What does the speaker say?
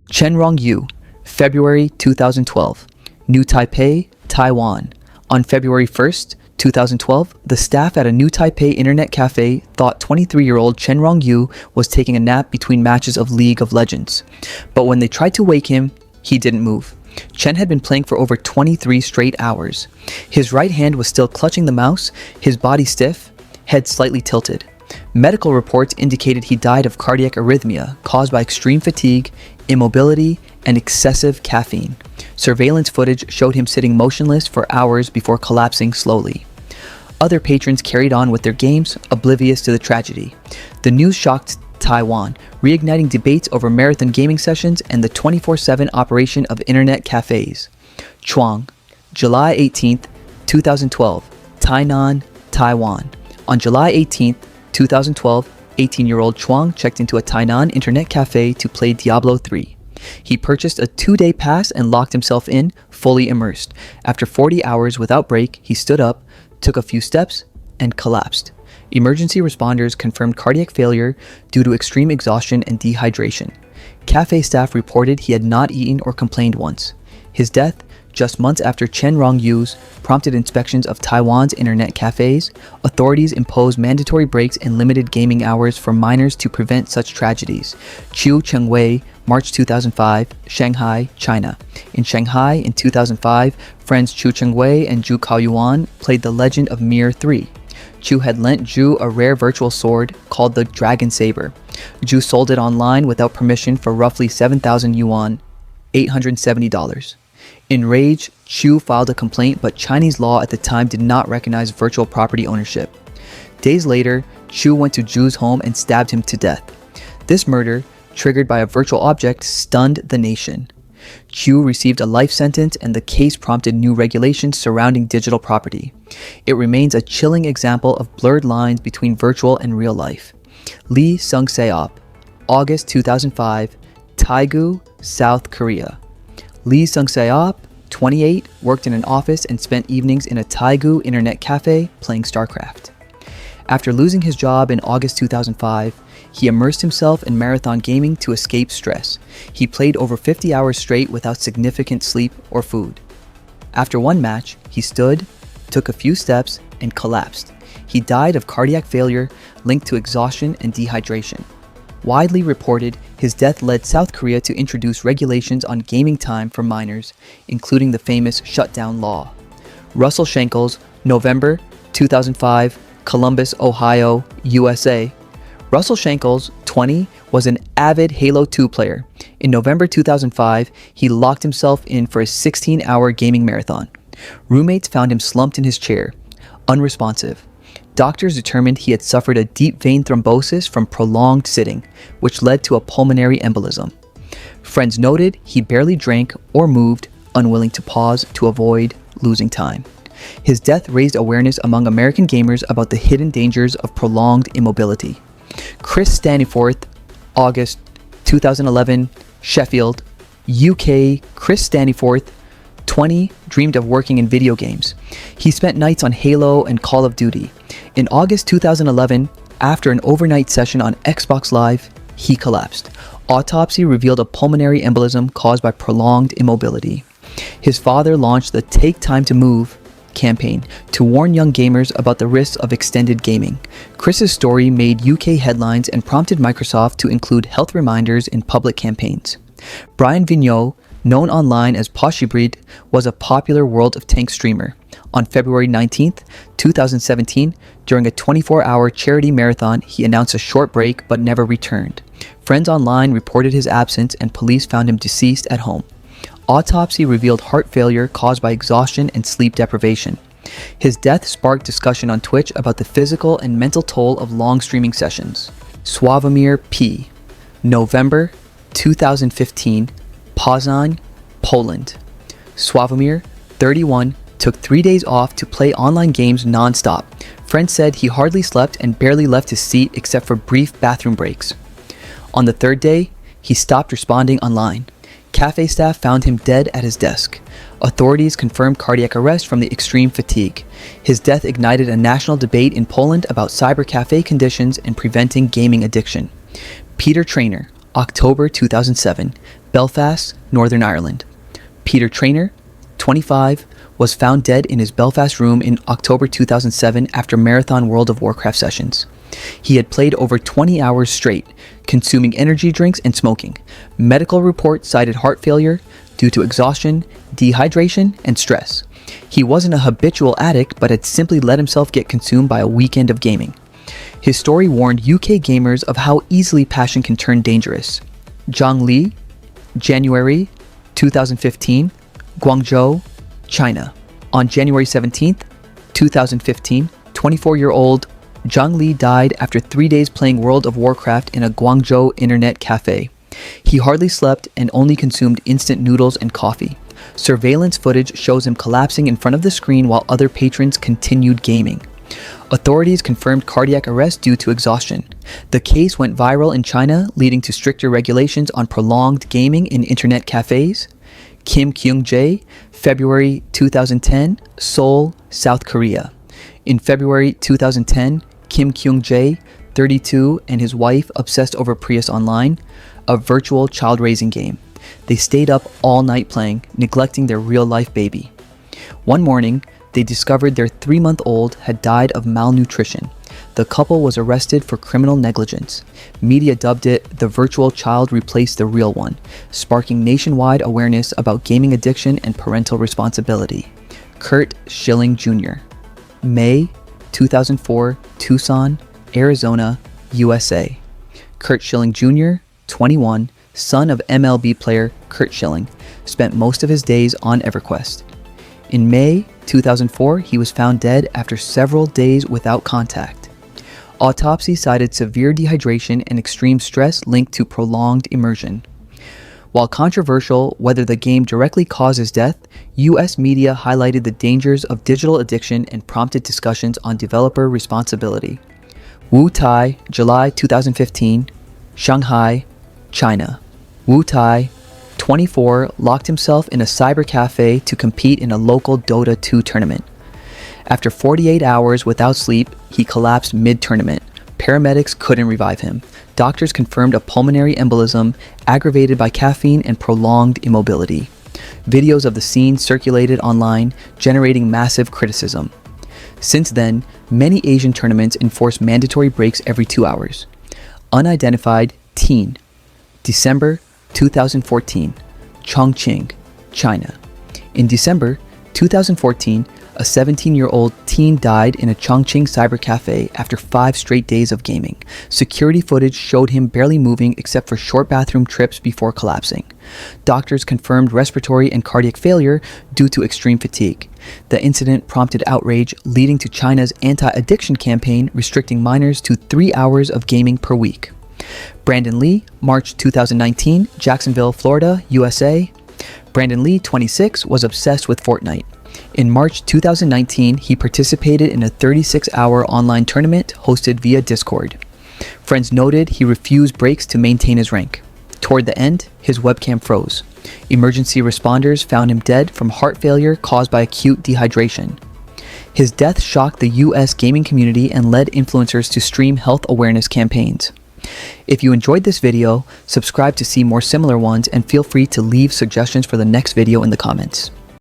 Chen Rong-yu, February 2012, New Taipei, Taiwan. On February 1st, 2012, the staff at a New Taipei internet cafe thought 23-year-old Chen Rong-yu was taking a nap between matches of League of Legends. But when they tried to wake him, he didn't move. Chen had been playing for over 23 straight hours. His right hand was still clutching the mouse, his body stiff, head slightly tilted. Medical reports indicated he died of cardiac arrhythmia caused by extreme fatigue, immobility, and excessive caffeine. Surveillance footage showed him sitting motionless for hours before collapsing slowly. Other patrons carried on with their games, oblivious to the tragedy. The news shocked Taiwan, reigniting debates over marathon gaming sessions and the 24/7 operation of internet cafes. Chuang, July 18th, 2012, Tainan, Taiwan. On July 18th, 2012, 18-year-old Chuang checked into a Tainan internet cafe to play Diablo 3. He purchased a 2-day pass and locked himself in, fully immersed. After 40 hours without break, he stood up, took a few steps, and collapsed. Emergency responders confirmed cardiac failure due to extreme exhaustion and dehydration. Cafe staff reported he had not eaten or complained once. His death, just months after Chen Rong-yu's, prompted inspections of Taiwan's internet cafes. Authorities imposed mandatory breaks and limited gaming hours for minors to prevent such tragedies. Chengwei, March 2005, Shanghai, China. In Shanghai in 2005, friends Chengwei and Zhu Kaoyuan played The Legend of Mir 3. Zhu had lent Zhu a rare virtual sword called the Dragon Saber. Zhu sold it online without permission for roughly 7,000 yuan, $870. Enraged, Zhu filed a complaint, but Chinese law at the time did not recognize virtual property ownership. Days later, Zhu went to Zhu's home and stabbed him to death. This murder, triggered by a virtual object, stunned the nation. Zhu received a life sentence, and the case prompted new regulations surrounding digital property. It remains a chilling example of blurred lines between virtual and real life. Seop, August 2005, Taegu, South Korea. Seop, 28, worked in an office and spent evenings in a Taegu internet cafe playing StarCraft. After losing his job in August 2005, he immersed himself in marathon gaming to escape stress. He played over 50 hours straight without significant sleep or food. After one match, he stood, took a few steps, and collapsed. He died of cardiac failure linked to exhaustion and dehydration. Widely reported, his death led South Korea to introduce regulations on gaming time for minors, including the famous shutdown law. Russell Shankles, November 2005, Columbus, Ohio, USA. Russell Shankles, 20, was an avid Halo 2 player. In November 2005, he locked himself in for a 16-hour gaming marathon. Roommates found him slumped in his chair, unresponsive. Doctors determined he had suffered a deep vein thrombosis from prolonged sitting, which led to a pulmonary embolism. Friends noted he barely drank or moved, unwilling to pause to avoid losing time. His death raised awareness among American gamers about the hidden dangers of prolonged immobility. Chris Staniforth, August 2011, Sheffield, UK. Chris Staniforth, 20, dreamed of working in video games. He spent nights on Halo and Call of Duty. In August 2011, after an overnight session on Xbox Live, he collapsed. Autopsy revealed a pulmonary embolism caused by prolonged immobility. His father launched the Take Time to Move campaign to warn young gamers about the risks of extended gaming. Chris's story made UK headlines and prompted Microsoft to include health reminders in public campaigns. Brian Vigneault, known online as Poshybrid, was a popular World of Tanks streamer. On February 19th, 2017, during a 24-hour charity marathon, he announced a short break but never returned. Friends online reported his absence and police found him deceased at home. Autopsy revealed heart failure caused by exhaustion and sleep deprivation. His death sparked discussion on Twitch about the physical and mental toll of long streaming sessions. Sławomir P. November 2015, Poznań, Poland. Sławomir, 31, took 3 days off to play online games non-stop. Friends said he hardly slept and barely left his seat except for brief bathroom breaks. On the third day, he stopped responding online. Cafe staff found him dead at his desk. Authorities confirmed cardiac arrest from the extreme fatigue. His death ignited a national debate in Poland about cyber cafe conditions and preventing gaming addiction. Peter Traynor, October 2007, Belfast, Northern Ireland. Peter Traynor, 25, was found dead in his Belfast room in October 2007 after marathon World of Warcraft sessions. He had played over 20 hours straight, consuming energy drinks and smoking. Medical reports cited heart failure due to exhaustion, dehydration, and stress. He wasn't a habitual addict, but had simply let himself get consumed by a weekend of gaming. His story warned UK gamers of how easily passion can turn dangerous. Zhang Li, January 2015, Guangzhou, China. On January 17th, 2015, 24-year-old Zhang Li died after 3 days playing World of Warcraft in a Guangzhou internet cafe. He hardly slept and only consumed instant noodles and coffee. Surveillance footage shows him collapsing in front of the screen while other patrons continued gaming. Authorities confirmed cardiac arrest due to exhaustion. The case went viral in China, leading to stricter regulations on prolonged gaming in internet cafes. Kyung, February 2010, Seoul, South Korea. In February 2010, Kyung, 32, and his wife obsessed over Prius Online, a virtual child-raising game. They stayed up all night playing, neglecting their real-life baby. One morning, they discovered their 3-month-old had died of malnutrition. The couple was arrested for criminal negligence. Media dubbed it "the virtual child replaced the real one," sparking nationwide awareness about gaming addiction and parental responsibility. Curt Schilling Jr. May 2004, Tucson, Arizona, USA. Curt Schilling Jr., 21, son of MLB player Curt Schilling, spent most of his days on EverQuest. In May 2004, he was found dead after several days without contact. Autopsy cited severe dehydration and extreme stress linked to prolonged immersion. While controversial whether the game directly causes death, US media highlighted the dangers of digital addiction and prompted discussions on developer responsibility. Wu Tai, July 2015, Shanghai, China. Wu Tai, 24, locked himself in a cyber cafe to compete in a local Dota 2 tournament. After 48 hours without sleep, he collapsed mid-tournament. Paramedics couldn't revive him. Doctors confirmed a pulmonary embolism aggravated by caffeine and prolonged immobility. Videos of the scene circulated online, generating massive criticism. Since then, many Asian tournaments enforce mandatory breaks every 2 hours. Unidentified teen. December 2014, Chongqing, China. In December 2014, a 17-year-old teen died in a Chongqing cyber cafe after 5 straight days of gaming. Security footage showed him barely moving except for short bathroom trips before collapsing. Doctors confirmed respiratory and cardiac failure due to extreme fatigue. The incident prompted outrage, leading to China's anti-addiction campaign restricting minors to 3 hours of gaming per week. Brandon Lee, March 2019, Jacksonville, Florida, USA. Brandon Lee, 26, was obsessed with Fortnite. In March 2019, he participated in a 36-hour online tournament hosted via Discord. Friends noted he refused breaks to maintain his rank. Toward the end, his webcam froze. Emergency responders found him dead from heart failure caused by acute dehydration. His death shocked the US gaming community and led influencers to stream health awareness campaigns. If you enjoyed this video, subscribe to see more similar ones and feel free to leave suggestions for the next video in the comments.